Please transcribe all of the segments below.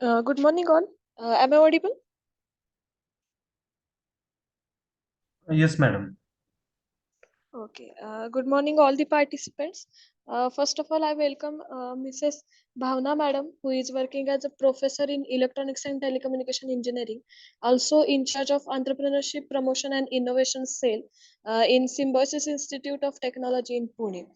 Good morning, all. Am I audible? Yes, madam. Okay. Good morning, all the participants. First of all, I welcome Mrs. Bhavna Madam, who is working as a professor in Electronics and Telecommunication Engineering, also in charge of Entrepreneurship Promotion and Innovation Cell in Symbiosis Institute of Technology in Pune.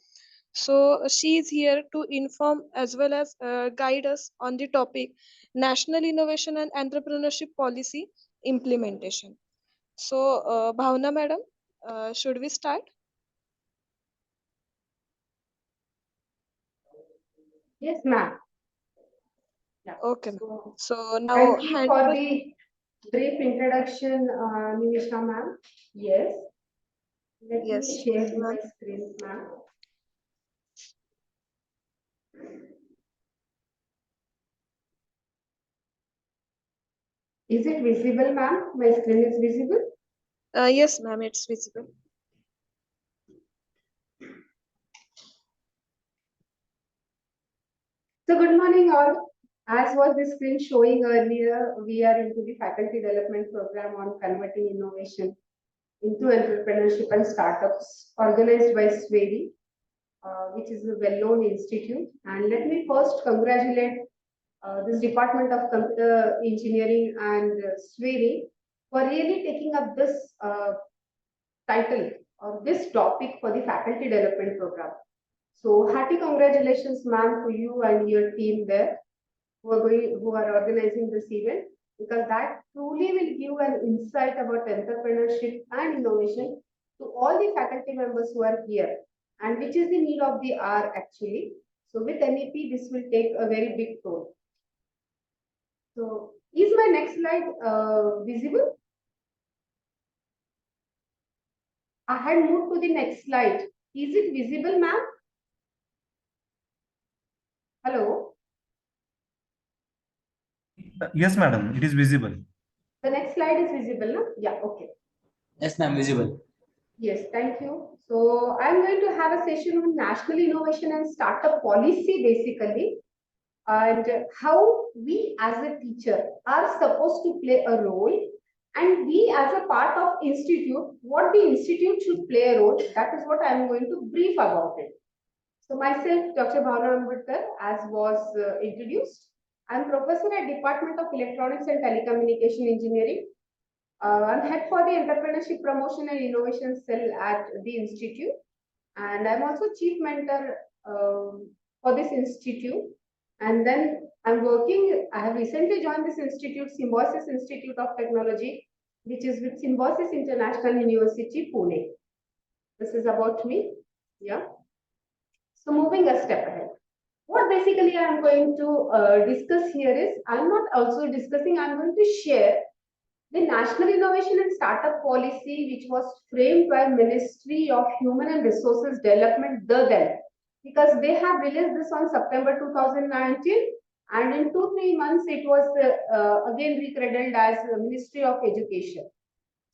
So she is here to inform as well as guide us on the topic National Innovation and Entrepreneurship Policy Implementation. So, Bhavna Madam, should we start? Yes, ma'am. Yeah. Okay, ma'am. So, So now thank you hand for over. the brief introduction, Nimisha ma'am. Yes. Let me Yes, share yes, my ma'am. screen, ma'am. Is it visible, ma'am? My screen is visible? Yes, ma'am, it's visible. So, good morning, all. As was the screen showing earlier, we are into the faculty development program on converting innovation into entrepreneurship and startups organized by SWADI, which is a well-known institute. And let me first congratulate this Department of Computer Engineering and SWADI for really taking up this title or this topic for the faculty development program. So hearty congratulations, ma'am, to you and your team there who are organizing this event, because that truly will give an insight about entrepreneurship and innovation to all the faculty members who are here, and which is the need of the hour actually. So with NEP, this will take a very big role. So is my next slide visible? I had moved to the next slide. Is it visible, ma'am? Hello? Yes, madam. It is visible. The next slide is visible, no? Yeah, okay. Yes, ma'am, visible. Yes, thank you. So I'm going to have a session on national innovation and startup policy basically, and how we as a teacher are supposed to play a role, and we as a part of institute, what the institute should play a role. That is what I'm going to brief about it. So myself, Dr. Bhavna Ambedkar, as was introduced, I'm professor at Department of Electronics and Telecommunication Engineering. I'm head for the Entrepreneurship Promotion and Innovation Cell at the institute, and I'm also chief mentor for this institute. And then I'm working. I have recently joined this institute, Symbiosis Institute of Technology, which is with Symbiosis International University, Pune. This is about me. Yeah. So moving a step ahead. What basically I'm going to discuss here is, I'm not also discussing, I'm going to share the National Innovation and Startup Policy, which was framed by Ministry of Human and Resources Development, then, because they have released this on September 2019, and in 2-3 months it was again recrediled as Ministry of Education.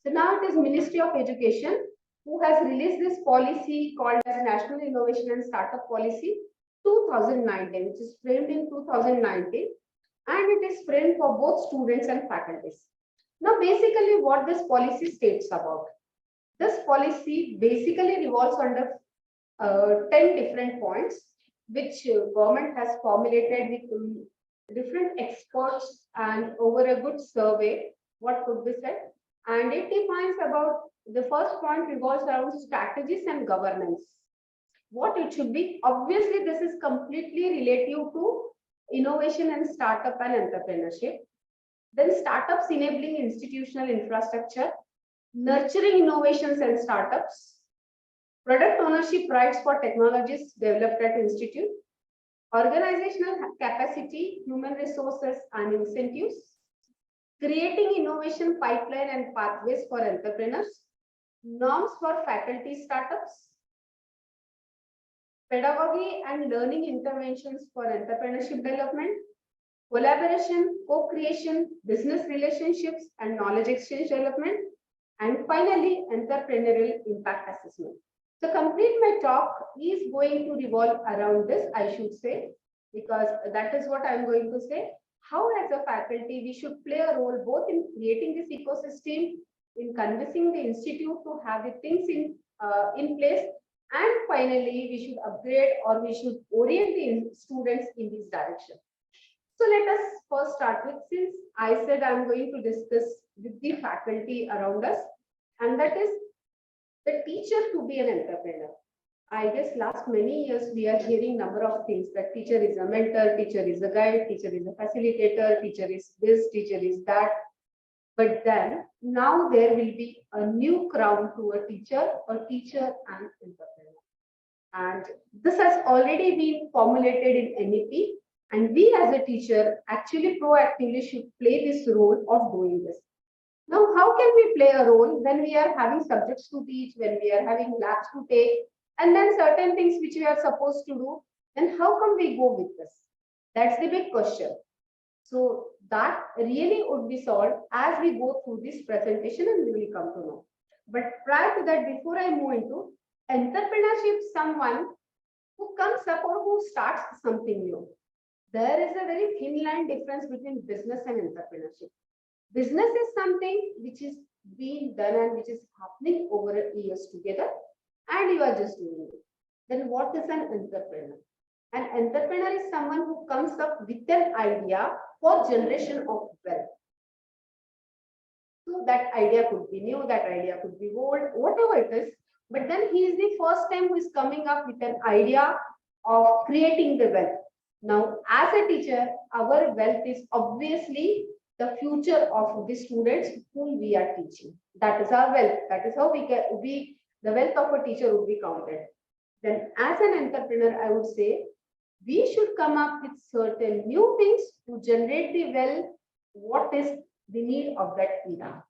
So now it is Ministry of Education who has released this policy called as National Innovation and Startup Policy 2019, which is framed in 2019, and it is framed for both students and faculties. Now, basically, what this policy states about. This policy basically revolves under 10 different points, which government has formulated with different experts and over a good survey, what could be said. And it defines about, the first point revolves around strategies and governance. What it should be. Obviously, this is completely relative to innovation and startup and entrepreneurship. Then startups enabling institutional infrastructure, nurturing innovations and startups, product ownership rights for technologies developed at institute, organizational capacity, human resources and incentives, creating innovation pipeline and pathways for entrepreneurs, norms for faculty startups, pedagogy and learning interventions for entrepreneurship development, collaboration, co-creation, business relationships, and knowledge exchange development, and finally, entrepreneurial impact assessment. So complete my talk is going to revolve around this, I should say, because that is what I'm going to say. how as a faculty we should play a role both in creating this ecosystem, in convincing the institute to have the things in place, and finally we should upgrade or we should orient the students in this direction. So let us first start with, since I said I'm going to discuss with the faculty around us, and that is the teacher to be an entrepreneur. I guess last many years we are hearing number of things, that teacher is a mentor, teacher is a guide, teacher is a facilitator, teacher is this, teacher is that. But then now there will be a new crown to a teacher and entrepreneur. And this has already been formulated in NEP, and we as a teacher actually proactively should play this role of doing this. Now, how can we play a role when we are having subjects to teach, when we are having labs to take, and then certain things which we are supposed to do? Then how come we go with this? That's the big question. So that really would be solved as we go through this presentation and we will come to know. But prior to that, before I move into entrepreneurship, someone who comes up or who starts something new. There is a very thin line difference between business and entrepreneurship. Business is something which is being done and which is happening over years together, and you are just doing it. Then what is an entrepreneur? An entrepreneur is someone who comes up with an idea for generation of wealth. So that idea could be new, that idea could be old, whatever it is. But then he is the first time who is coming up with an idea of creating the wealth. Now, as a teacher, our wealth is obviously the future of the students whom we are teaching. That is our wealth. That is how the wealth of a teacher would be counted. Then as an entrepreneur, I would say, we should come up with certain new things to generate the wealth. What is the need of that era?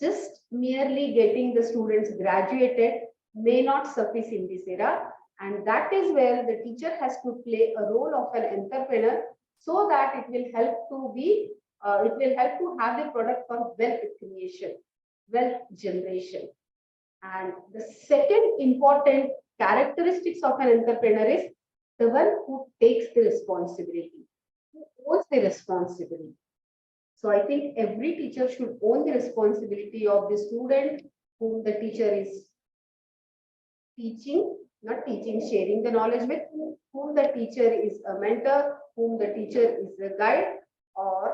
Just merely getting the students graduated may not suffice in this era. And that is where the teacher has to play a role of an entrepreneur, so that it will help to have the product for wealth creation, wealth generation. And the second important characteristics of an entrepreneur is the one who takes the responsibility, who owns the responsibility. So I think every teacher should own the responsibility of the student whom the teacher is teaching, not teaching, sharing the knowledge with, whom the teacher is a mentor, whom the teacher is a guide, or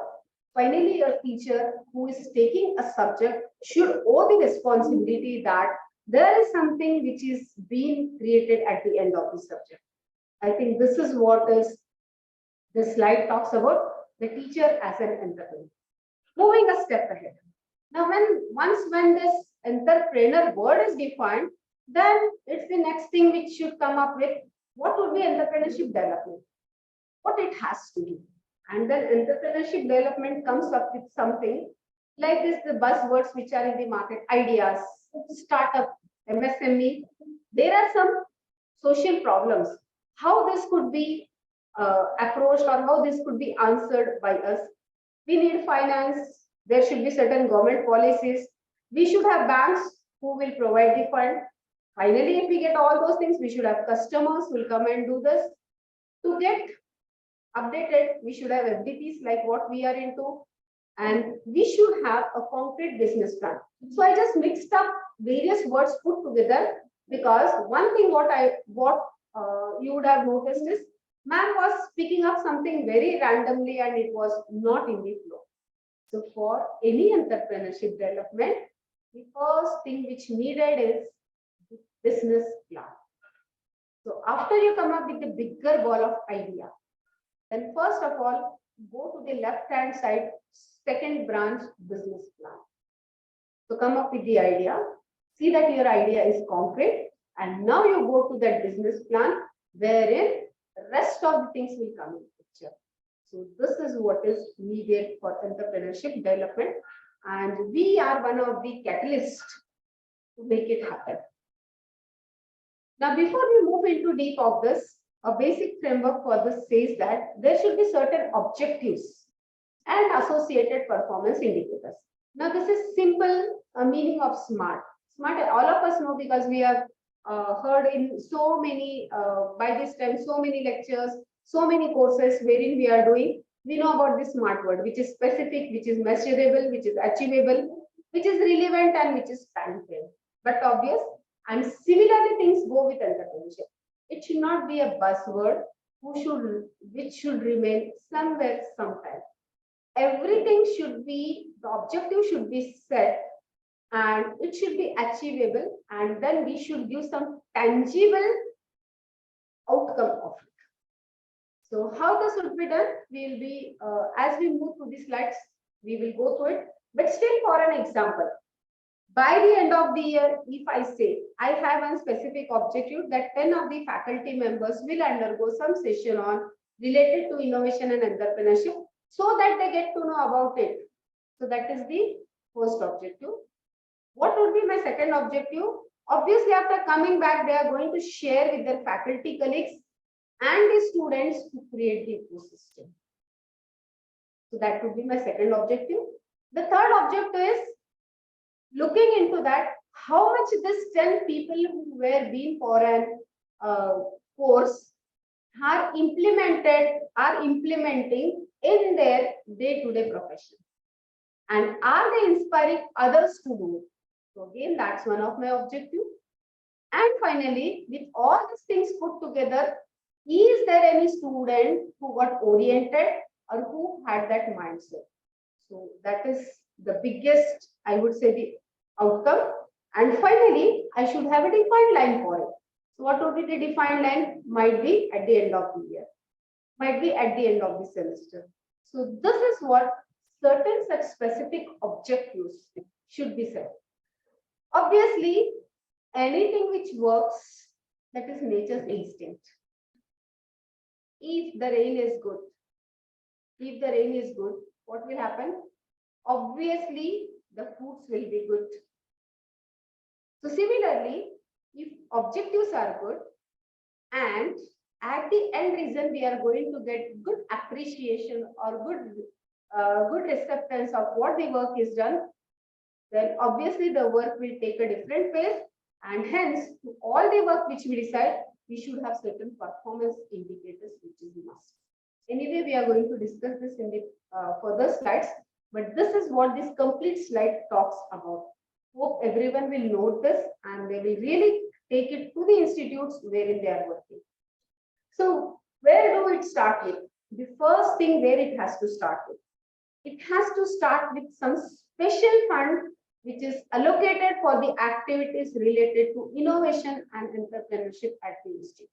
finally a teacher who is taking a subject should owe the responsibility that there is something which is being created at the end of the subject. I think this is what this slide talks about, the teacher as an entrepreneur. Moving a step ahead. Now, when this entrepreneur word is defined, then it's the next thing which should come up with what would be entrepreneurship development, what it has to be. And then entrepreneurship development comes up with something like this, the buzzwords which are in the market, ideas, startup, MSME. There are some social problems. How this could be approached or how this could be answered by us. We need finance. There should be certain government policies. We should have banks who will provide the fund. Finally, if we get all those things, we should have customers who will come and do this. To get updated, we should have FDPs like what we are into, and we should have a concrete business plan. So I just mixed up various words put together, because one thing what you would have noticed is ma'am was picking up something very randomly and it was not in the flow. So for any entrepreneurship development, the first thing which needed is the business plan. So after you come up with the bigger ball of idea, then first of all, go to the left-hand side, second branch, business plan. So come up with the idea, see that your idea is concrete, and now you go to that business plan wherein the rest of the things will come in picture. So this is what is needed for entrepreneurship development, and we are one of the catalysts to make it happen. Now, before we move into deep of this, a basic framework for this says that there should be certain objectives and associated performance indicators. Now, this is simple meaning of SMART. SMART, all of us know, because we have heard in so many, by this time, so many lectures, so many courses wherein we are doing We know about the SMART word, which is specific, which is measurable, which is achievable, which is relevant, and which is time frame. But obvious, and similarly things go with entrepreneurship. It should not be a buzzword which should remain somewhere sometime. Everything should be, the objective should be set and it should be achievable, and then we should give some tangible outcome of it. So how this would be done, we will be, as we move through the slides, we will go through it. But still, for an example, by the end of the year, if I say I have one specific objective that 10 of the faculty members will undergo some session on related to innovation and entrepreneurship so that they get to know about it. So that is the first objective. What would be my second objective? Obviously, after coming back, they are going to share with their faculty colleagues and the students to create the ecosystem. So that would be my second objective. The third objective is looking into that, how much this 10 people who were being for an course are implementing in their day-to-day profession. And are they inspiring others to do it? So again, that's one of my objectives. And finally, with all these things put together, is there any student who got oriented or who had that mindset? So that is the biggest, I would say, the outcome. And finally, I should have a defined line for it. So what would be the defined line? Might be at the end of the year, might be at the end of the semester. So this is what certain such specific objectives should be set. Obviously, anything which works, that is nature's instinct. If the rain is good, what will happen? Obviously, the fruits will be good. So similarly, if objectives are good and at the end result we are going to get good appreciation or good acceptance of what the work is done, then obviously the work will take a different pace, and hence to all the work which we decide, we should have certain performance indicators which is must. Anyway, we are going to discuss this in the further slides, but this is what this complete slide talks about. Hope everyone will note this and they will really take it to the institutes wherein they are working. So where do it start with? The first thing where it has to start with. It has to start with some special fund which is allocated for the activities related to innovation and entrepreneurship at the institute.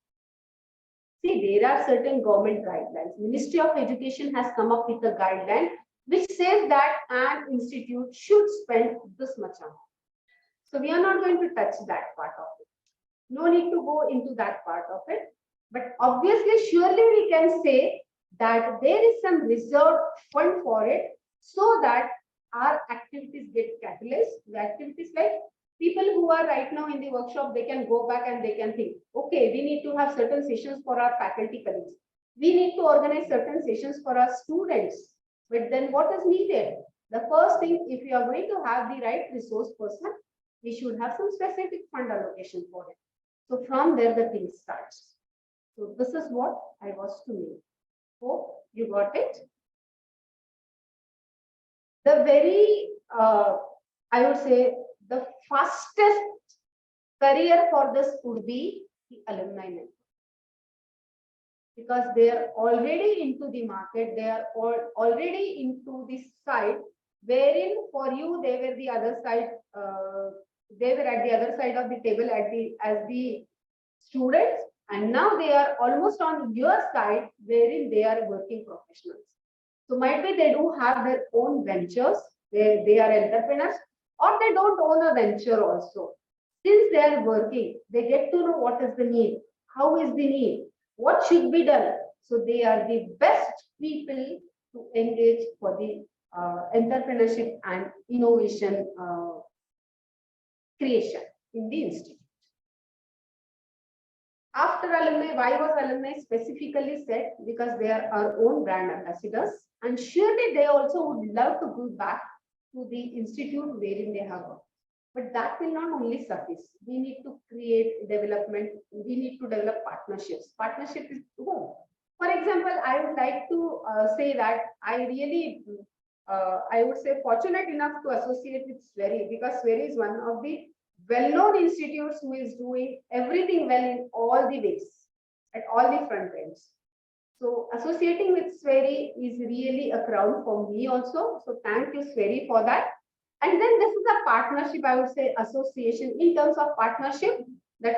See, there are certain government guidelines. Ministry of Education has come up with a guideline which says that an institute should spend this much amount. So we are not going to touch that part of it. No need to go into that part of it. But obviously, surely we can say that there is some reserved fund for it so that our activities get catalyzed. The activities like people who are right now in the workshop, they can go back and they can think, okay, we need to have certain sessions for our faculty colleagues. We need to organize certain sessions for our students. But then what is needed? The first thing, if you are going to have the right resource person, we should have some specific fund allocation for it. So from there, the thing starts. So this is what I was to make. Hope you got it. The very, I would say, the fastest career for this would be the alumni network. Because they are already into the market, they are already into the side, wherein for you, they were the other side, they were at the other side of the table as the students, and now they are almost on your side, wherein they are working professionals. So might be they do have their own ventures, they are entrepreneurs, or they don't own a venture also. Since they are working, they get to know what is the need, how is the need, what should be done. So they are the best people to engage for the entrepreneurship and innovation creation in the institute. After alumni, why was alumni specifically said? Because they are our own brand ambassadors, and surely they also would love to give back to the institute wherein they have worked. But that will not only suffice. We need to create development. We need to develop partnerships. Partnership is For example, I would like to say that I would say fortunate enough to associate with Sweri, because Sweri is one of the well-known institutes who is doing everything well in all the ways, at all the front ends. So associating with Sweri is really a crown for me also. So thank you, Sweri, for that. And then this is a partnership, I would say association in terms of partnership, that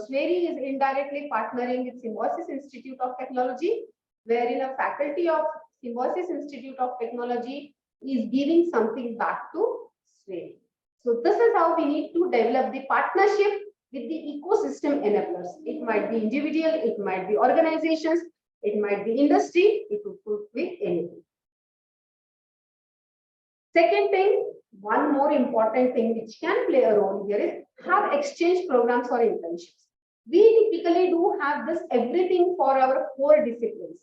Sweri is indirectly partnering with Symbiosis Institute of Technology, wherein a faculty of Symbiosis Institute of Technology is giving something back to Sweri. So this is how we need to develop the partnership with the ecosystem enablers. It might be individual, it might be organizations, it might be industry, it could be anything. Second thing, one more important thing which can play a role here is have exchange programs or internships. We typically do have this everything for our core disciplines,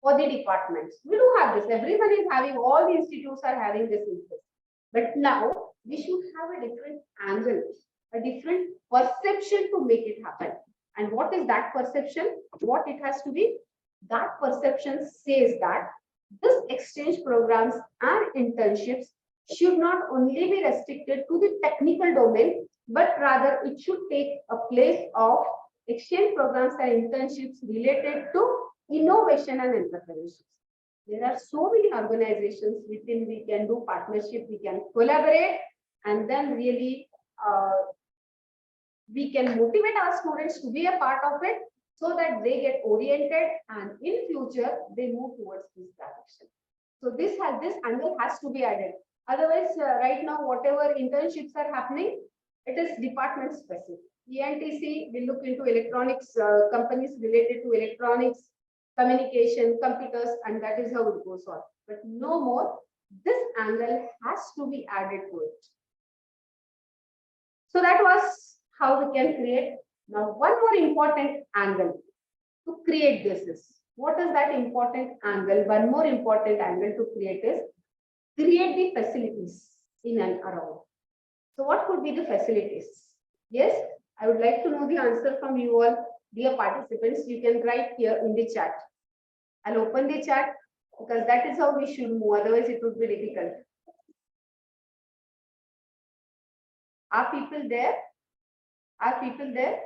for the departments. We do have this. Everyone is having, all the institutes are having this interest. But now we should have a different angle, a different perception to make it happen. And what is that perception? What it has to be? That perception says that this exchange programs and internships should not only be restricted to the technical domain, but rather it should take a place of exchange programs and internships related to innovation and entrepreneurship. There are so many organizations within we can do partnership, we can collaborate, and then really we can motivate our students to be a part of it, so that they get oriented and in future they move towards this direction. So this angle has to be added. Otherwise, right now, whatever internships are happening, it is department specific. ENTC will look into electronics, companies related to electronics, communication, computers, and that is how it goes on. But no more, this angle has to be added to it. So that was how we can create. Now, one more important angle to create this is, what is that important angle? One more important angle to create is create the facilities in and around. So what could be the facilities? Yes, I would like to know the answer from you all, dear participants. You can write here in the chat. I'll open the chat because that is how we should move. Otherwise, it would be difficult. Are people there? Are people there?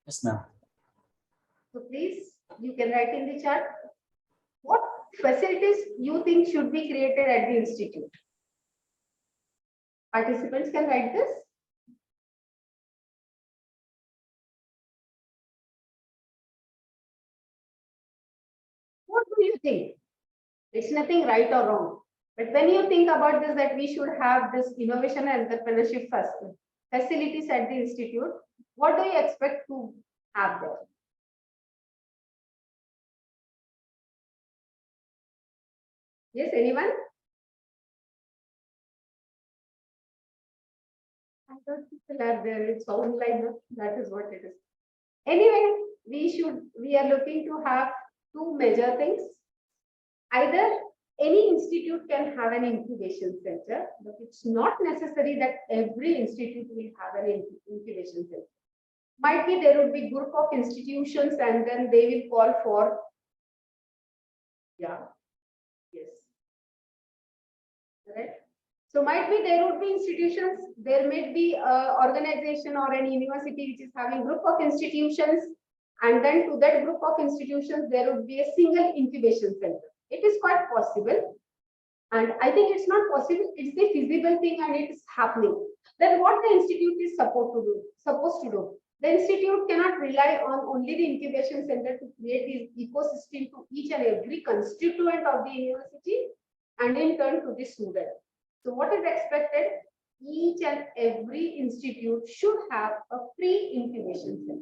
Yes, ma'am. So please, you can write in the chat what facilities you think should be created at the institute. Participants can write this. What do you think? It's nothing right or wrong. But when you think about this, that we should have this innovation and entrepreneurship facilities at the institute, what do you expect to have there? Yes, anyone? I thought people are there. It's online. That is what it is. Anyway, we are looking to have two major things. Either any institute can have an incubation center, but it's not necessary that every institute will have an incubation center. Might be there would be group of institutions and then they will call for, yeah, yes, right. So might be there would be institutions, there may be an organization or an university which is having group of institutions, and then to that group of institutions there would be a single incubation center. It is quite possible, and I think it's not possible, it's the feasible thing and it is happening. Then what the institute is supposed to do? The institute cannot rely on only the incubation center to create this ecosystem to each and every constituent of the university and in turn to the student. So what is expected? Each and every institute should have a pre-incubation center.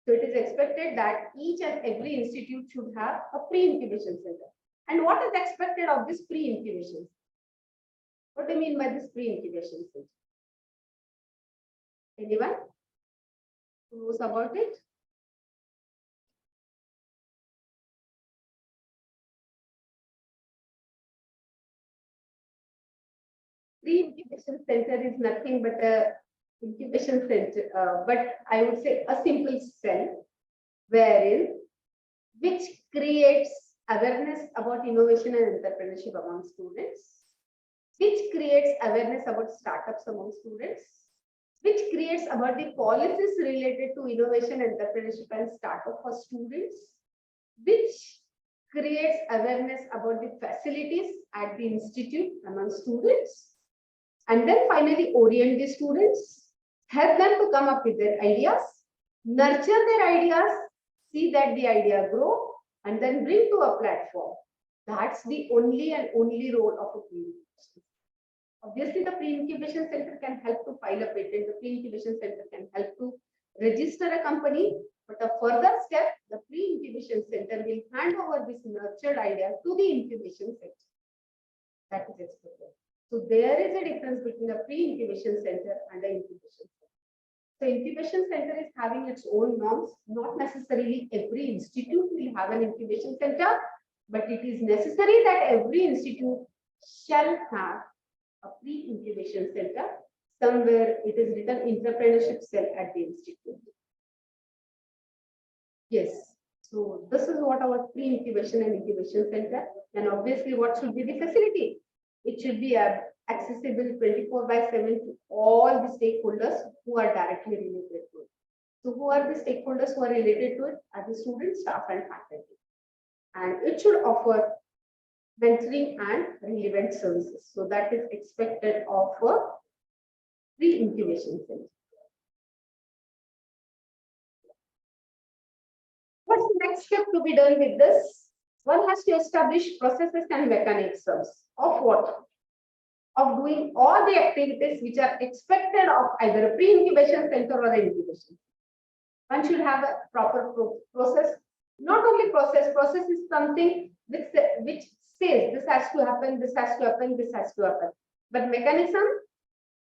So it is expected that each and every institute should have a pre-incubation center. And what is expected of this pre-incubation? What do you mean by this pre-incubation center? Anyone who knows about it? Pre-incubation incubation center is nothing but a incubation center, but I would say a simple cell wherein which creates awareness about innovation and entrepreneurship among students, which creates awareness about startups among students, which creates about the policies related to innovation, entrepreneurship and startup for students, which creates awareness about the facilities at the institute among students, and then finally orient the students, help them to come up with their ideas, nurture their ideas, see that the idea grow, and then bring to a platform. That's the only and only role of a pre-incubation. Obviously, the pre-incubation center can help to file a patent. The pre-incubation center can help to register a company. But a further step, the pre-incubation center will hand over this nurtured idea to the incubation center. That is expected. So there is a difference between a pre-incubation center and an incubation center. So incubation center is having its own norms. Not necessarily every institute will have an incubation center, but it is necessary that every institute shall have a pre-incubation center. Somewhere it is written entrepreneurship cell at the institute. Yes. So this is what our pre-incubation and incubation center. And obviously, what should be the facility? It should be accessible 24/7 to all the stakeholders who are directly related to it. So who are the stakeholders who are related to it? Are the students, staff, and faculty. And it should offer mentoring and relevant services. So that is expected of a pre-incubation center. What's the next step to be done with this? One has to establish processes and mechanisms of what? Of doing all the activities which are expected of either a pre-incubation center or an incubation. One should have a proper process. Not only process is something which says this has to happen, this has to happen, this has to happen. But mechanism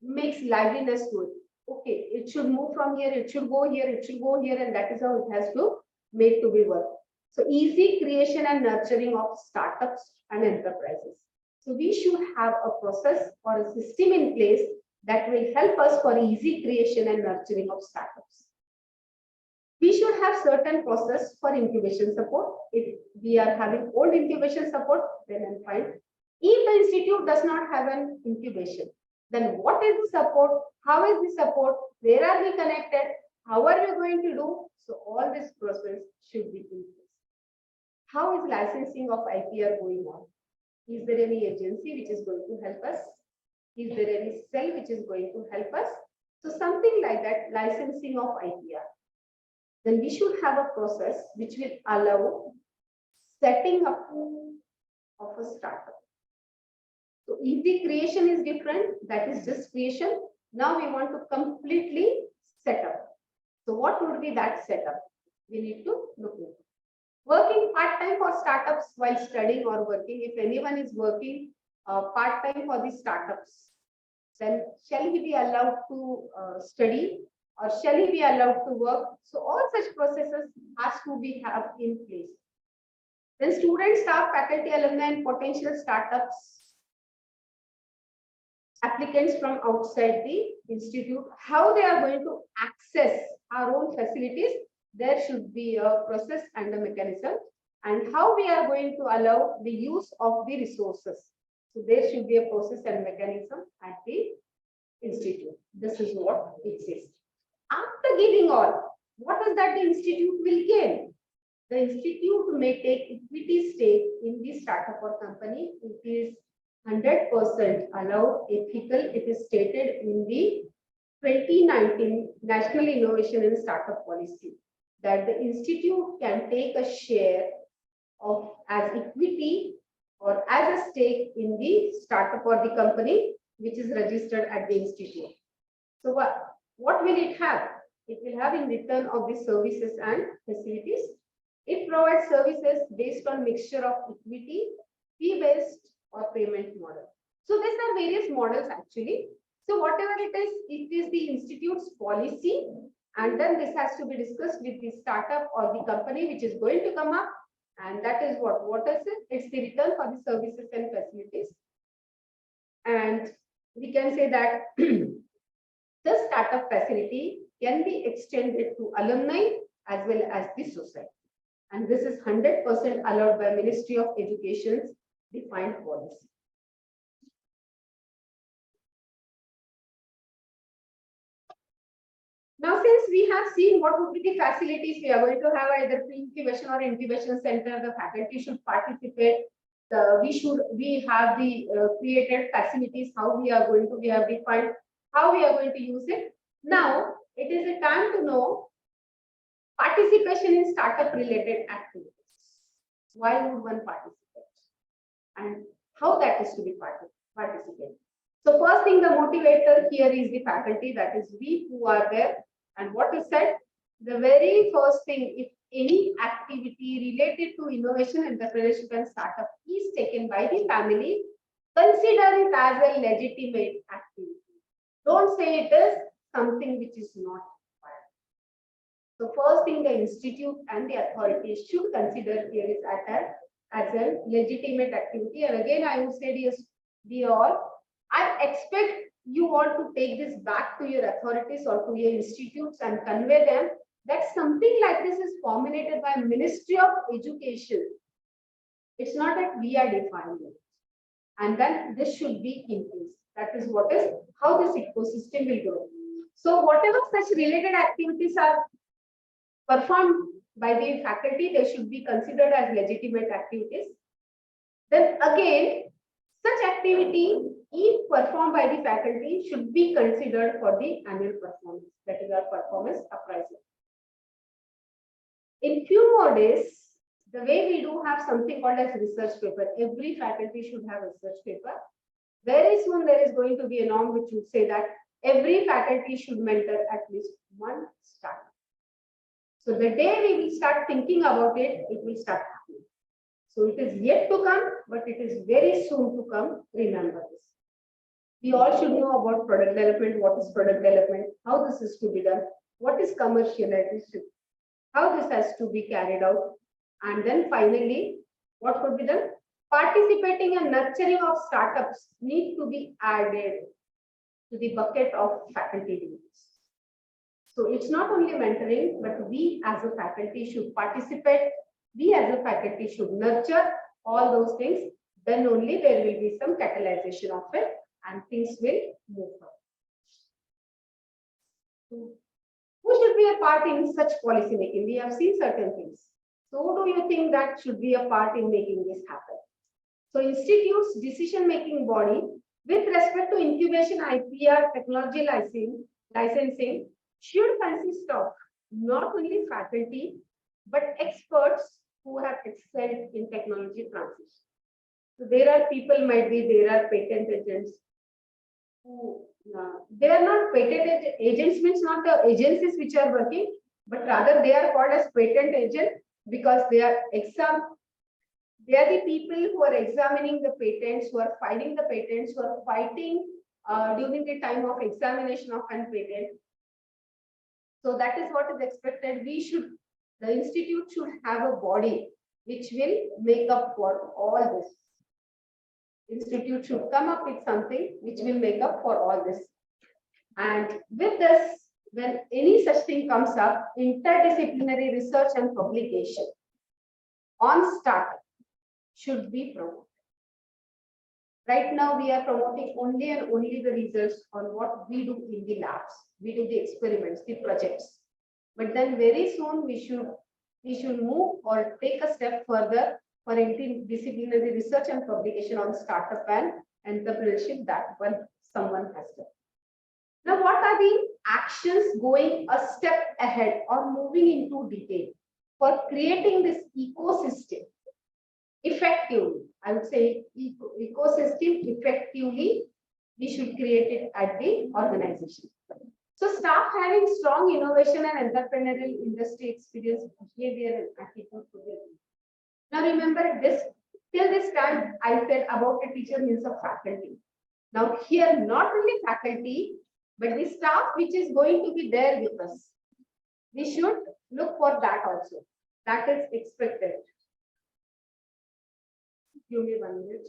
makes liveliness to it. Okay, it should move from here, it should go here, it should go here, and that is how it has to make to be work. So easy creation and nurturing of startups and enterprises. So we should have a process or a system in place that will help us for easy creation and nurturing of startups. We should have certain process for incubation support. If we are having old incubation support, then I'm fine. If the institute does not have an incubation, then what is the support? How is the support? Where are we connected? How are we going to do? So all this process should be in place. How is licensing of IPR going on? Is there any agency which is going to help us? Is there any cell which is going to help us? So something like that, licensing of IPR. Then we should have a process which will allow setting up of a startup. So easy creation is different, that is just creation. Now we want to completely set up. So what would be that setup? We need to look into. Working part-time for startups while studying or working. If anyone is working part-time for the startups, then shall he be allowed to study or shall he be allowed to work? So all such processes has to be have in place. Then students, staff, faculty, alumni, and potential startups, applicants from outside the institute, how they are going to access our own facilities, there should be a process and a mechanism, and how we are going to allow the use of the resources. So there should be a process and mechanism at the institute. This is what it says. After giving all, what is that the institute will gain? The institute may take equity stake in the startup or company. It is 100% allowed, ethical. It is stated in the 2019 National Innovation and Startup Policy that the institute can take a share of as equity or as a stake in the startup or the company which is registered at the institute. So what will it have? It will have in return of the services and facilities. It provides services based on mixture of equity, fee-based or payment model. So these are various models actually. So whatever it is the institute's policy, and then this has to be discussed with the startup or the company which is going to come up, and that is what is it? It's the return for the services and facilities. And we can say that the startup facility can be extended to alumni as well as the society. And this is 100% allowed by Ministry of Education's defined policy. Now, since we have seen what would be the facilities, we are going to have either pre-incubation or incubation center, the faculty should participate. We have the created facilities, how we have defined how we are going to use it. Now, it is a time to know participation in startup related activities. Why would one participate? And how that is to be participated. So first thing, the motivator here is the faculty, that is we who are there. And what is said, the very first thing, if any activity related to innovation, entrepreneurship and startup is taken by the family, consider it as a legitimate activity. Don't say it is something which is not required. So first thing, the institute and the authorities should consider here is as a legitimate activity. And again, I would say, dear all, I expect you all to take this back to your authorities or to your institutes and convey them that something like this is formulated by Ministry of Education. It's not that we are defining it. And then this should be in place. That is how this ecosystem will grow. So whatever such related activities are performed by the faculty, they should be considered as legitimate activities. Then again, such activity, if performed by the faculty, should be considered for the annual performance, that is our performance appraisal. In few more days, the way we do have something called as research paper, every faculty should have a research paper. Very soon there is going to be a norm which would say that every faculty should mentor at least one startup. So the day we will start thinking about it, it will start happening. So it is yet to come, but it is very soon to come. Remember this. We all should know about product development, what is product development, how this is to be done, what is commercialization, how this has to be carried out. And then finally, what could be done? Participating and nurturing of startups need to be added to the bucket of faculty duties. So it's not only mentoring, but we as a faculty should participate. We as a faculty should nurture all those things. Then only there will be some catalyzation of it and things will move forward. Who should be a part in such policy making? We have seen certain things. So who do you think that should be a part in making this happen? So institutes decision-making body with respect to incubation, IPR, technology licensing should consist of not only faculty, but experts who have excelled in technology transition. So there are patent agents who, they are not patent agents, means not the agencies which are working, but rather they are called as patent agent because they are the people who are examining the patents, who are filing the patents, who are fighting during the time of examination of an patent. So that is what is expected. The institute should have a body which will make up for all this. Institute should come up with something which will make up for all this. And with this, when any such thing comes up, interdisciplinary research and publication on startup should be promoted. Right now, we are promoting only and only the results on what we do in the labs. We do the experiments, the projects. But then very soon we should move or take a step further for interdisciplinary research and publication on startup and entrepreneurship that someone has done. Now, what are the actions going a step ahead or moving into detail for creating this ecosystem effectively? I would say ecosystem effectively, we should create it at the organization. So staff having strong innovation and entrepreneurial industry experience, behavior and attitude to their. Now remember this, till this time I said about a teacher means of faculty. Now here not only faculty, but the staff which is going to be there with us. We should look for that also. That is expected. Give me 1 minute.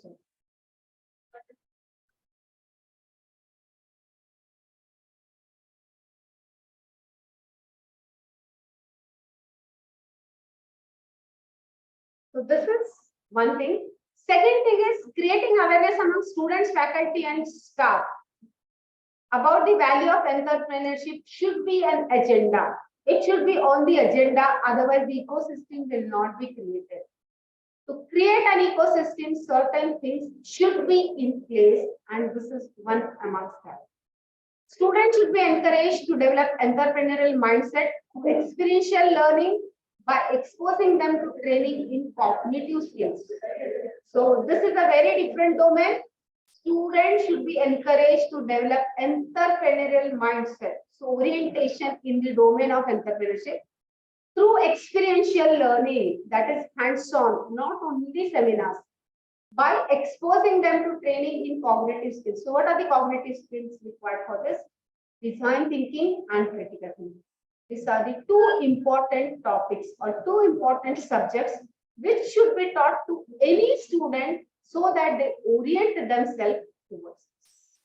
So this is one thing. Second thing is creating awareness among students, faculty, and staff about the value of entrepreneurship should be an agenda. It should be on the agenda, otherwise the ecosystem will not be created. To create an ecosystem, certain things should be in place, and this is one amongst that. Students should be encouraged to develop entrepreneurial mindset through experiential learning by exposing them to training in cognitive skills. So this is a very different domain. Students should be encouraged to develop entrepreneurial mindset. So orientation in the domain of entrepreneurship through experiential learning, that is hands-on, not only seminars, by exposing them to training in cognitive skills. So what are the cognitive skills required for this? Design thinking and critical thinking. These are the two important topics or two important subjects which should be taught to any student so that they orient themselves towards this.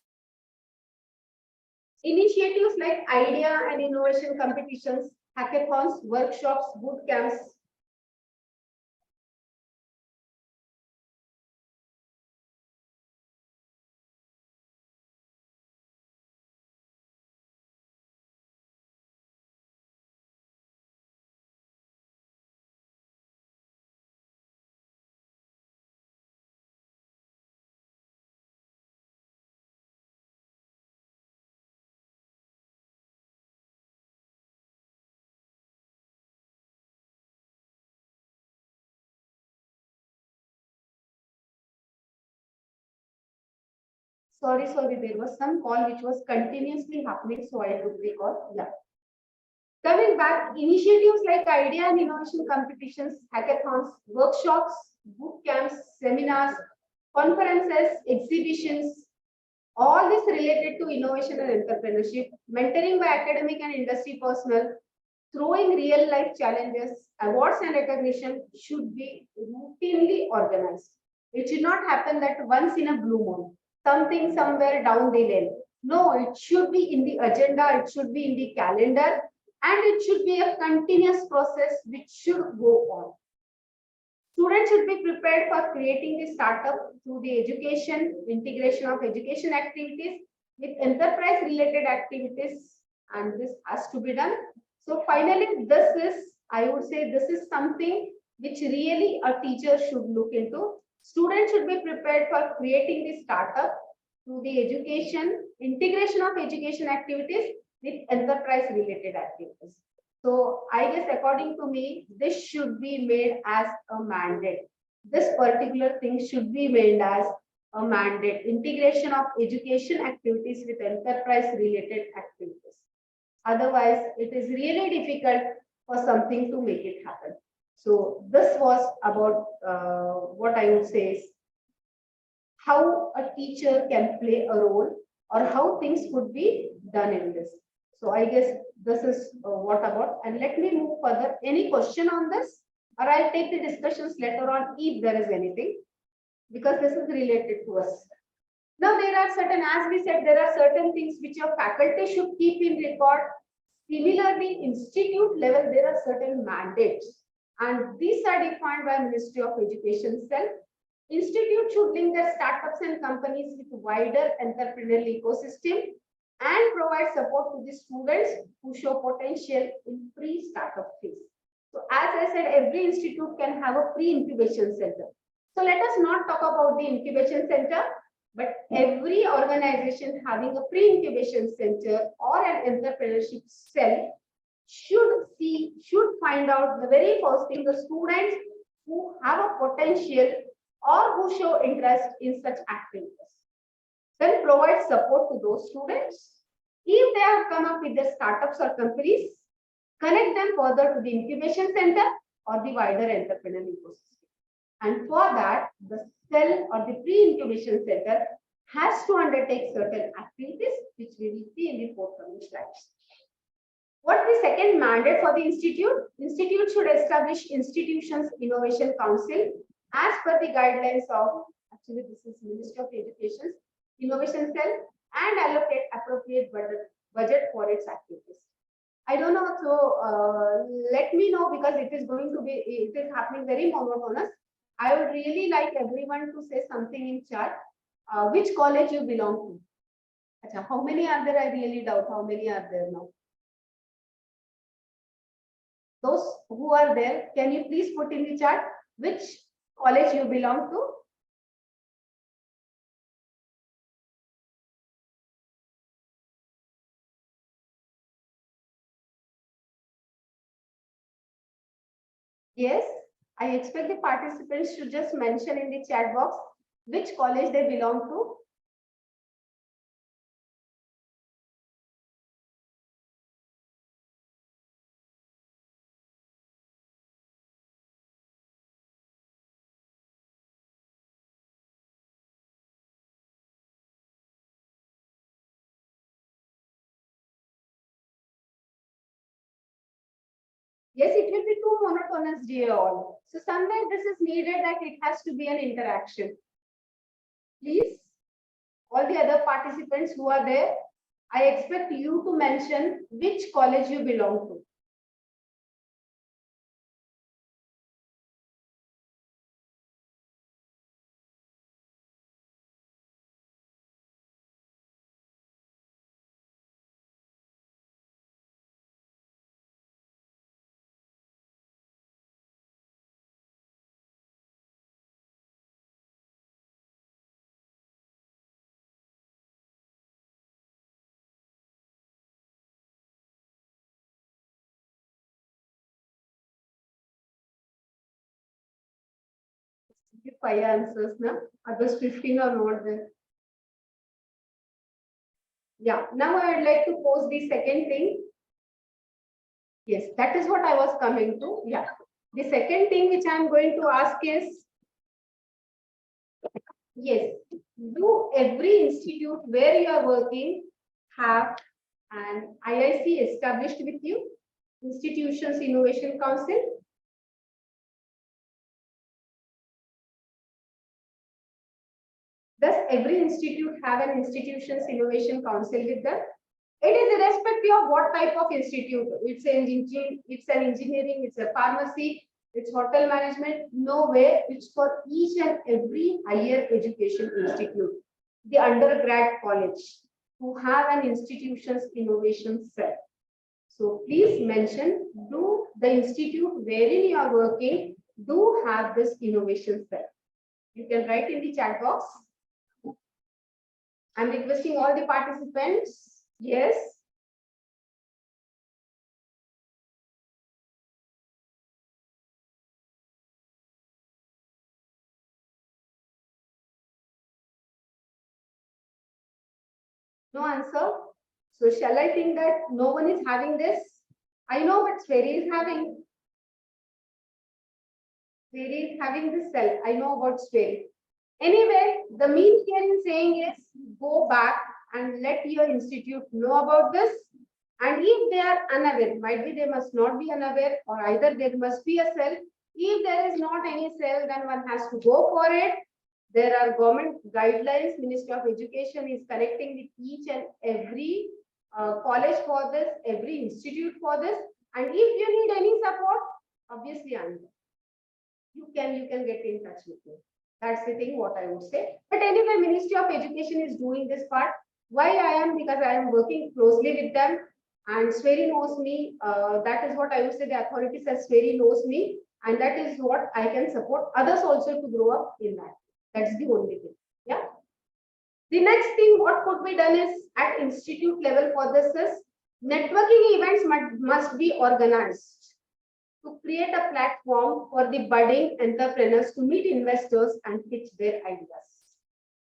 Initiatives like idea and innovation competitions, hackathons, workshops, boot camps. Sorry, there was some call which was continuously happening, so I took the call. Yeah. Coming back, initiatives like idea and innovation competitions, hackathons, workshops, boot camps, seminars, conferences, exhibitions, all this related to innovation and entrepreneurship, mentoring by academic and industry personnel, throwing real life challenges, awards and recognition should be routinely organized. It should not happen that once in a blue moon, something somewhere down the lane. No, it should be in the agenda, it should be in the calendar, and it should be a continuous process which should go on. Students should be prepared for creating the startup through the education, integration of education activities with enterprise related activities, and this has to be done. So finally, this is, I would say, this is something which really a teacher should look into. Students should be prepared for creating the startup through the education, integration of education activities with enterprise related activities. So I guess according to me, this should be made as a mandate. This particular thing should be made as a mandate. Integration of education activities with enterprise related activities. Otherwise, it is really difficult for something to make it happen. So this was about what I would say is how a teacher can play a role or how things could be done in this. So I guess this is what about, and let me move further. Any question on this, or I'll take the discussions later on if there is anything, because this is related to us. Now there are certain, as we said, there are certain things which your faculty should keep in record. Similarly, institute level, there are certain mandates, and these are defined by Ministry of Education cell. Institute should link their startups and companies with wider entrepreneurial ecosystem and provide support to the students who show potential in pre-startup phase. So as I said, every institute can have a pre-incubation center. So let us not talk about the incubation center, but every organization having a pre-incubation center or an entrepreneurship cell should find out the very first thing, the students who have a potential or who show interest in such activities. Then provide support to those students. If they have come up with their startups or companies, connect them further to the incubation center or the wider entrepreneurial ecosystem. And for that, the cell or the pre-incubation center has to undertake certain activities, which we will see in the forthcoming slides. What is the second mandate for the institute? Institute should establish institutions innovation council as per the guidelines of, actually this is Ministry of Education's innovation cell, and allocate appropriate budget for its activities. I don't know, so let me know, because it is going to be, it is happening very monotonous. I would really like everyone to say something in chat. Which college you belong to? Achha, how many are there? I really doubt how many are there now. Those who are there, can you please put in the chat which college you belong to? Yes, I expect the participants should just mention in the chat box which college they belong to. Yes, it will be too monotonous, dear all. So somewhere this is needed that it has to be an interaction. Please, all the other participants who are there, I expect you to mention which college you belong to. Give 5 answers now. Others 15 are not there. Yeah, now I would like to pose the second thing. Yes, that is what I was coming to. Yeah. The second thing which I am going to ask is, yes, do every institute where you are working have an IIC established with you? Institutions Innovation Council? Does every institute have an Institutions Innovation Council with them? It is irrespective of what type of institute. It's an engineering, it's a pharmacy, it's hotel management. No way. It's for each and every higher education institute, the undergrad college, who have an institutions innovation cell. So please mention, do the institute wherein you are working do have this innovation cell? You can write in the chat box. I'm requesting all the participants. Yes. No answer. So shall I think that no one is having this? I know, but Swery is having. Swery is having this cell. I know about Swery. Anyway, the mean here in saying is go back and let your institute know about this. And if they are unaware, might be they must not be unaware, or either there must be a cell. If there is not any cell, then one has to go for it. There are government guidelines. Ministry of Education is connecting with each and every college for this, every institute for this. And if you need any support, obviously I'm there. You can get in touch with me. That's the thing what I would say. But anyway, Ministry of Education is doing this part. Why I am? Because I am working closely with them, and Swery knows me. That is what I would say. The authority says Swery knows me, and that is what I can support others also to grow up in that. That's the only thing. Yeah. The next thing what could be done is at institute level for this is networking events must be organized to create a platform for the budding entrepreneurs to meet investors and pitch their ideas.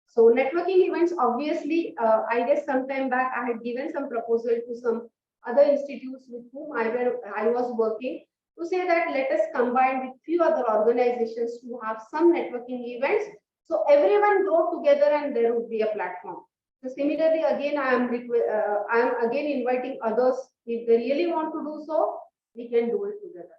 So networking events, obviously, I guess sometime back I had given some proposal to some other institutes with whom I was working to say that let us combine with few other organizations to have some networking events. So everyone grow together and there would be a platform. So similarly, again, I am again inviting others. If they really want to do so, we can do it together.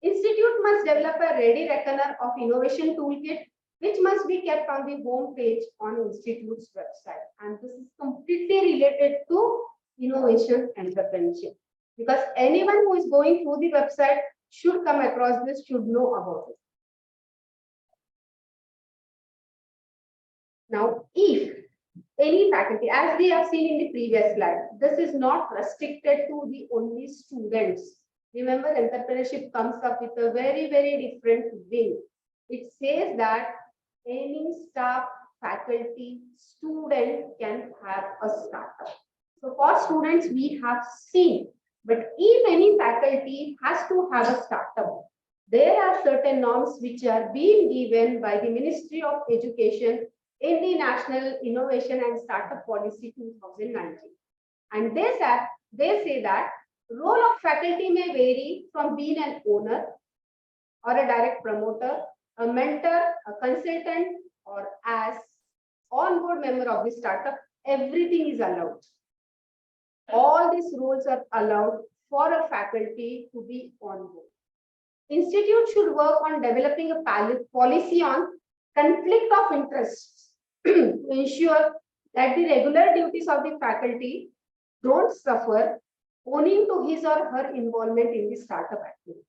Institute must develop a ready reckoner of innovation toolkit, which must be kept on the home page on Institute's website. And this is completely related to innovation entrepreneurship. Because anyone who is going through the website should come across this, should know about it. Now, if any faculty, as we have seen in the previous slide, this is not restricted to the only students. Remember, entrepreneurship comes up with a very, very different wing. It says that any staff, faculty, student can have a startup. So for students, we have seen, but if any faculty has to have a startup, there are certain norms which are being given by the Ministry of Education in the National Innovation and Startup Policy 2019. And they say that role of faculty may vary from being an owner or a direct promoter, a mentor, a consultant, or as on-board member of the startup. Everything is allowed. All these roles are allowed for a faculty to be on board. Institute should work on developing a policy on conflict of interests to ensure that the regular duties of the faculty don't suffer owing to his or her involvement in the startup activities.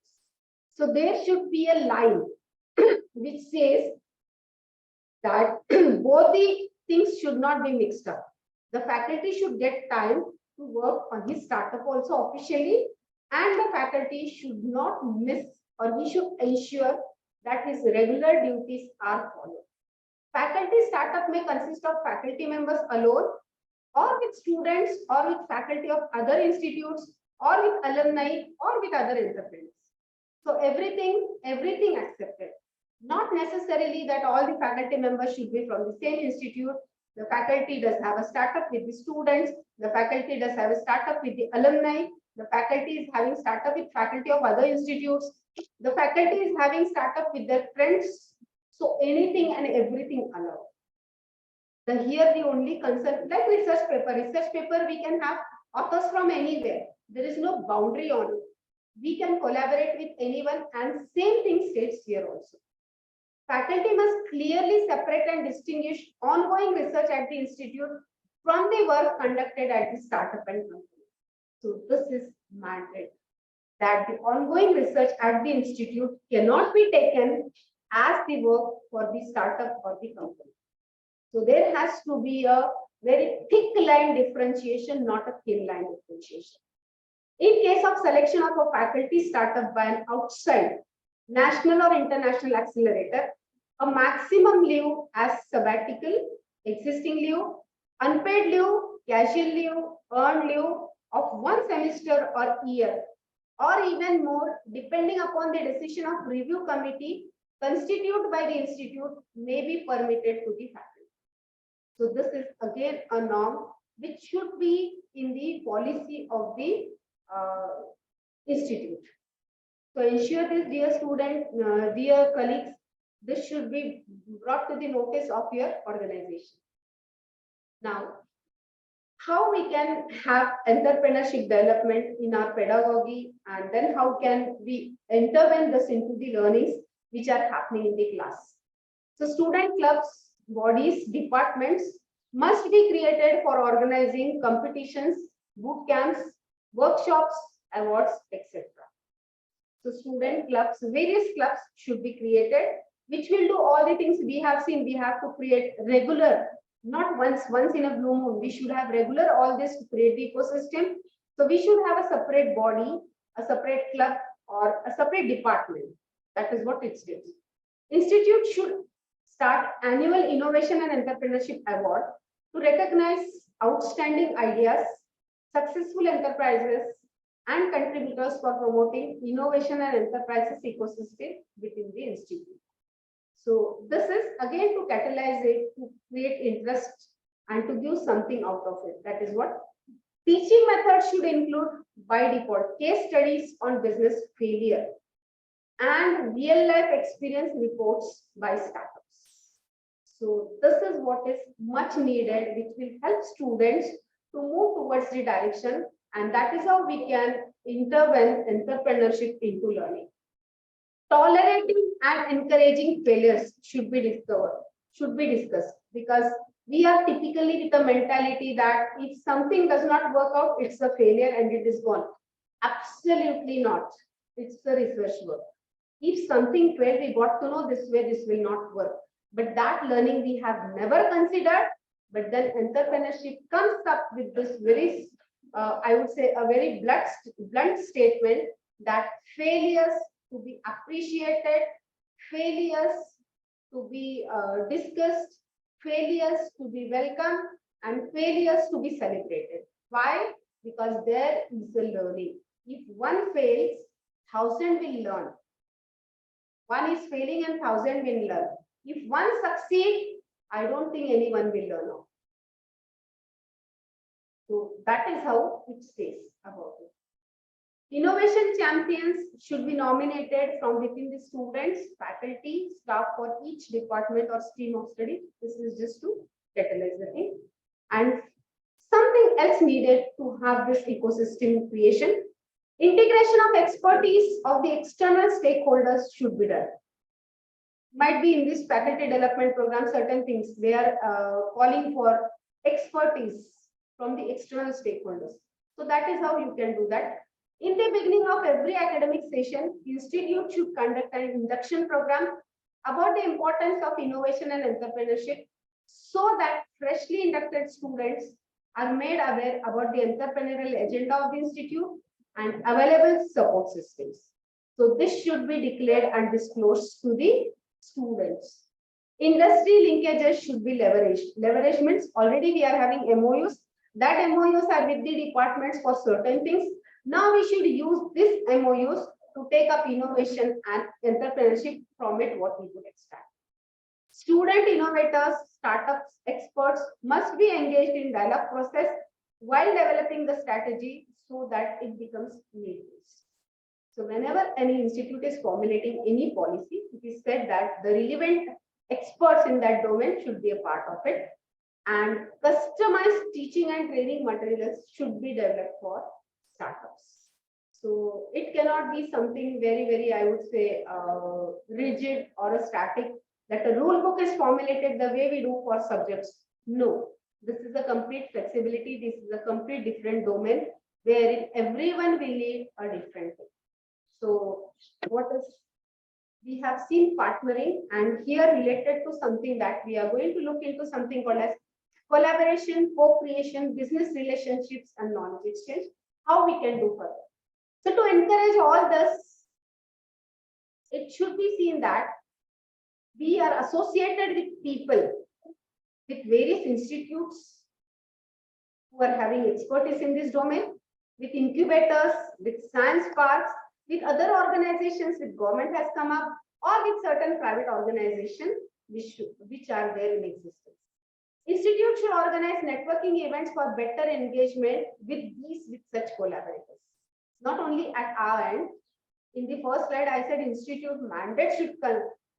So there should be a line which says that both the things should not be mixed up. The faculty should get time to work on his startup also officially, and the faculty should not miss, or he should ensure that his regular duties are followed. Faculty startup may consist of faculty members alone, or with students, or with faculty of other institutes, or with alumni, or with other entrepreneurs. So everything accepted. Not necessarily that all the faculty members should be from the same institute. The faculty does have a startup with the students. The faculty does have a startup with the alumni. The faculty is having startup with faculty of other institutes. The faculty is having startup with their friends. So anything and everything allowed. Here the only concern, like research paper we can have authors from anywhere. There is no boundary on it. We can collaborate with anyone, and same thing states here also. Faculty must clearly separate and distinguish ongoing research at the institute from the work conducted at the startup and company. So this is mandate that the ongoing research at the institute cannot be taken as the work for the startup or the company. So there has to be a very thick line differentiation, not a thin line differentiation. In case of selection of a faculty startup by an outside national or international accelerator, a maximum leave as sabbatical, existing leave, unpaid leave, casual leave, earned leave of 1 semester or year, or even more, depending upon the decision of review committee constituted by the institute, may be permitted to the faculty. So this is again a norm which should be in the policy of the institute. So ensure this, dear students, dear colleagues, this should be brought to the notice of your organization. Now, how we can have entrepreneurship development in our pedagogy, and then how can we intervene this into the learnings which are happening in the class. So student clubs, bodies, departments must be created for organizing competitions, boot camps, workshops, awards, etc. So student clubs, various clubs should be created, which will do all the things we have seen. We have to create regular, not once in a blue moon. We should have regular all this to create the ecosystem. So we should have a separate body, a separate club, or a separate department. That is what it states. Institute should start annual innovation and entrepreneurship award to recognize outstanding ideas, successful enterprises, and contributors for promoting innovation and enterprises ecosystem within the institute. So this is again to catalyze it, to create interest and to give something out of it. That is what teaching methods should include by default case studies on business failure and real life experience reports by startups. So this is what is much needed, which will help students to move towards the direction, and that is how we can intervene entrepreneurship into learning. Tolerating and encouraging failures should be discussed, because we are typically with the mentality that if something does not work out, it's a failure and it is gone. Absolutely not. It's the research work. If something failed, we got to know this way, this will not work. But that learning we have never considered. But then entrepreneurship comes up with this very, I would say, a very blunt statement that failures to be appreciated, failures to be discussed, failures to be welcomed, and failures to be celebrated. Why? Because there is a learning. If one fails, 1,000 will learn. One is failing and 1,000 will learn. If one succeeds, I don't think anyone will learn. So that is how it says about it. Innovation champions should be nominated from within the students, faculty, staff for each department or stream of study. This is just to catalyze the thing. And something else needed to have this ecosystem creation. Integration of expertise of the external stakeholders should be done. Might be in this faculty development program, certain things they are calling for expertise from the external stakeholders. So that is how you can do that. In the beginning of every academic session, institute should conduct an induction program about the importance of innovation and entrepreneurship so that freshly inducted students are made aware about the entrepreneurial agenda of the institute and available support systems. So this should be declared and disclosed to the students. Industry linkages should be leveraged. Leverage means already we are having MOUs. That MOUs are with the departments for certain things. Now we should use this MOUs to take up innovation and entrepreneurship from it, what we would expect. Student innovators, startups, experts must be engaged in dialogue process while developing the strategy so that it becomes need-based. So whenever any institute is formulating any policy, it is said that the relevant experts in that domain should be a part of it, and customized teaching and training materials should be developed for startups. So it cannot be something very, I would say, rigid or a static, that a rule book is formulated the way we do for subjects. No, this is a complete flexibility. This is a complete different domain wherein everyone will need a different thing. So what is, we have seen partnering, and here related to something that we are going to look into something called as collaboration, co-creation, business relationships, and knowledge exchange, how we can do further. So to encourage all this, it should be seen that we are associated with people, with various institutes who are having expertise in this domain, with incubators, with science parks, with other organizations, with government has come up, or with certain private organizations which are there in existence. Institute should organize networking events for better engagement with such collaborators. Not only at our end. In the first slide, I said institute mandate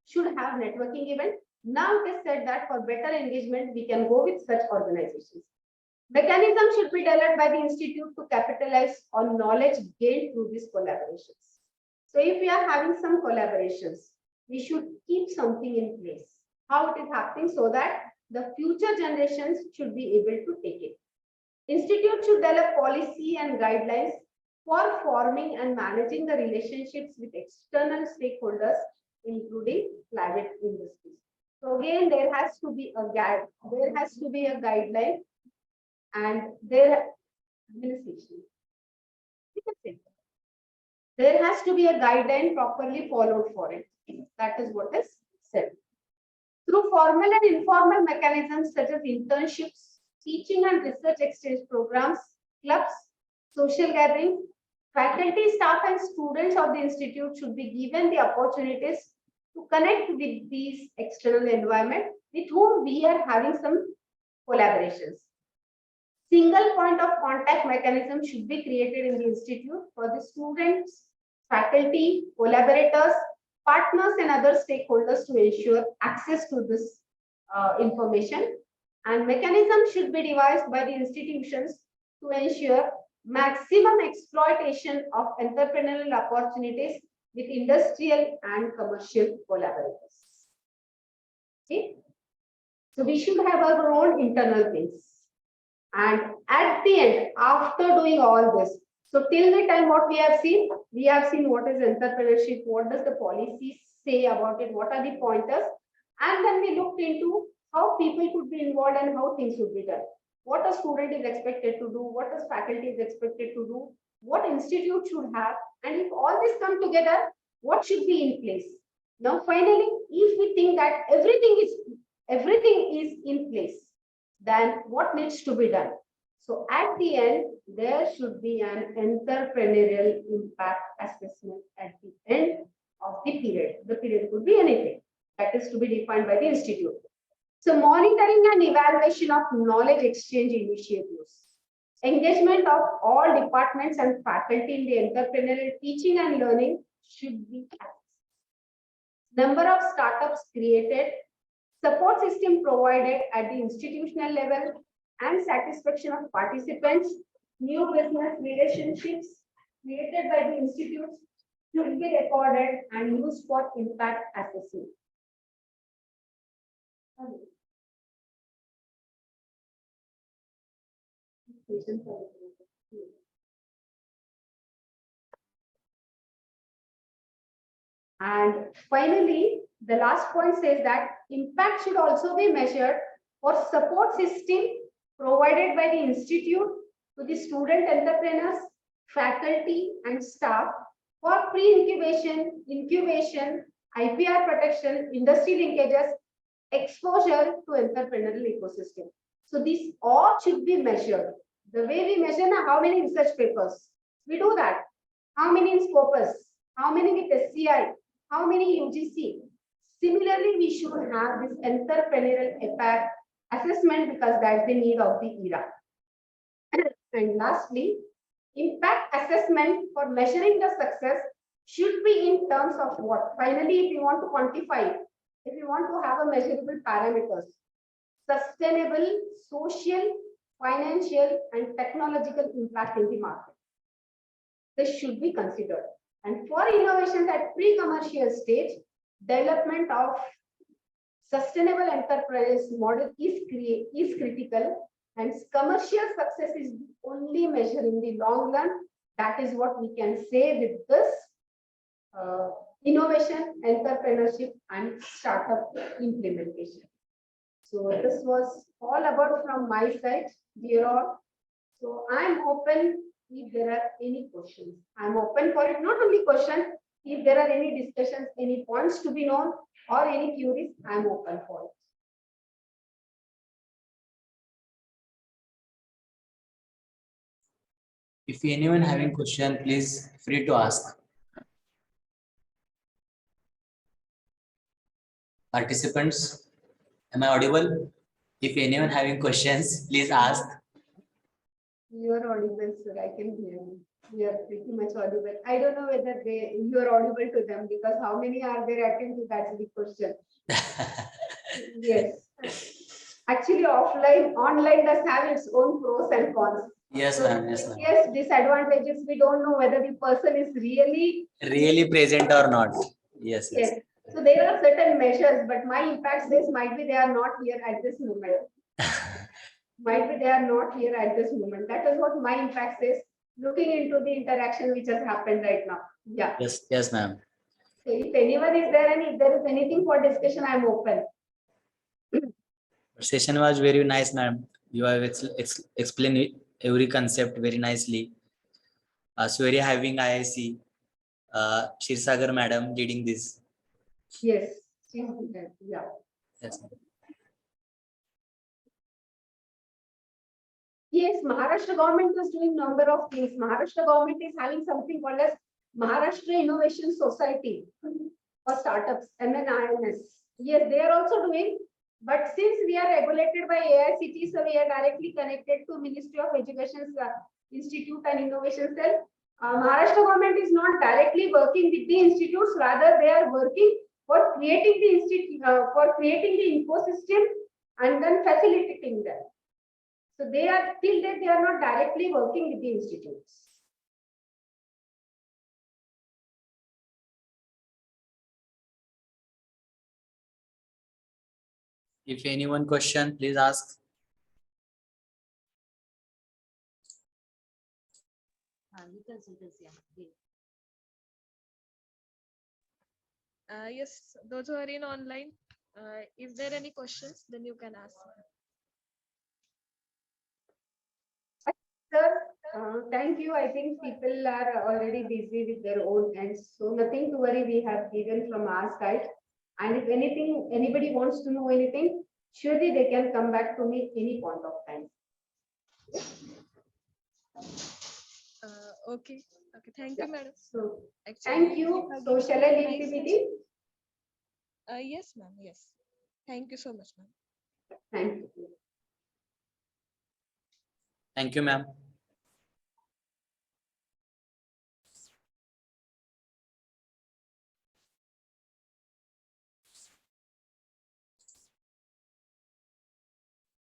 should have networking event. Now it is said that for better engagement, we can go with such organizations. Mechanism should be developed by the institute to capitalize on knowledge gained through these collaborations. So if we are having some collaborations, we should keep something in place. How it is happening so that the future generations should be able to take it. Institute should develop policy and guidelines for forming and managing the relationships with external stakeholders, including private industries. So again, there has to be a guideline, and there has to be a guideline properly followed for it. That is what is said. Through formal and informal mechanisms such as internships, teaching and research exchange programs, clubs, social gatherings, faculty, staff, and students of the institute should be given the opportunities to connect with these external environment with whom we are having some collaborations. Single point of contact mechanism should be created in the institute for the students, faculty, collaborators, partners, and other stakeholders to ensure access to this information. And mechanism should be devised by the institutions to ensure maximum exploitation of entrepreneurial opportunities with industrial and commercial collaborators. Okay, so we should have our own internal things. And at the end, after doing all this, so till the time what we have seen what is entrepreneurship, what does the policy say about it, what are the pointers. And then we looked into how people could be involved and how things would be done. What a student is expected to do, what a faculty is expected to do, what institute should have, and if all this come together, what should be in place. Now, finally, if we think that everything is in place, then what needs to be done? So at the end, there should be an entrepreneurial impact assessment at the end of the period. The period could be anything that is to be defined by the institute. So monitoring and evaluation of knowledge exchange initiatives. Engagement of all departments and faculty in the entrepreneurial teaching and learning should be assessed. Number of startups created, support system provided at the institutional level, and satisfaction of participants, new business relationships created by the institutes should be recorded and used for impact assessment. And finally, the last point says that impact should also be measured for support system provided by the institute to the student entrepreneurs, faculty, and staff for pre-incubation, incubation, IPR protection, industry linkages, exposure to entrepreneurial ecosystem. So these all should be measured. The way we measure now, how many research papers? We do that. How many in Scopus? How many with SCI? How many UGC? Similarly, we should have this entrepreneurial impact assessment because that's the need of the era. And lastly, impact assessment for measuring the success should be in terms of what? Finally, if you want to quantify it, if you want to have a measurable parameters, sustainable, social, financial, and technological impact in the market. This should be considered. And for innovations at pre-commercial stage, development of sustainable enterprise model is critical, and commercial success is only measured in the long run. That is what we can say with this innovation, entrepreneurship, and startup implementation. So this was all about from my side, dear all. So I'm open if there are any questions. I'm open for it, not only questions, if there are any discussions, any points to be known, or any queries, I'm open for it. If anyone having question, please free to ask. Participants, am I audible? If anyone having questions, please ask. You are audible, sir. I can hear you. You are pretty much audible. I don't know whether you are audible to them because how many are there attending? That's the question. Yes. Actually, offline, online does have its own pros and cons. Yes, So, ma'am. Yes, ma'am. yes, disadvantages. We don't know whether the person is Really present or not? Yes, yes. yes. So there are certain measures, but my impact says might be they are not here at this moment. Might be they are not here at this moment. That is what my impact says. Looking into the interaction which has happened right now. Yeah. Yes, yes, ma'am. So if anyone is there and if there is anything for discussion, I'm open. Session was very nice, ma'am. You have explained every concept very nicely. So we are having IIC, Shirsagar madam leading this. Yes. Yeah. Yes, ma'am. Yes, Maharashtra government is doing number of things. Maharashtra government is having something called as Maharashtra Innovation Society for startups, MNIMS. Yes, they are also doing. But since we are regulated by AICT, so we are directly connected to Ministry of Education's Institute and Innovation Cell. Maharashtra government is not directly working with the institutes, rather they are working for creating the institute, for creating the ecosystem and then facilitating them. So they are till that they are not directly working with the institutes. If anyone question, please ask. Yes, those who are in online, If there are any questions, then you can ask. Sir, thank you. I think people are already busy with their own ends, so nothing to worry. We have given from our side. And if anything, anybody wants to know anything, surely they can come back to me any point of time. Okay. Okay. Thank Yeah. you, madam. So Actually, thank you. have So given shall I a leave the nice meeting? Yes, ma'am. Yes. Thank you so much, ma'am. Thank you. Thank you, ma'am.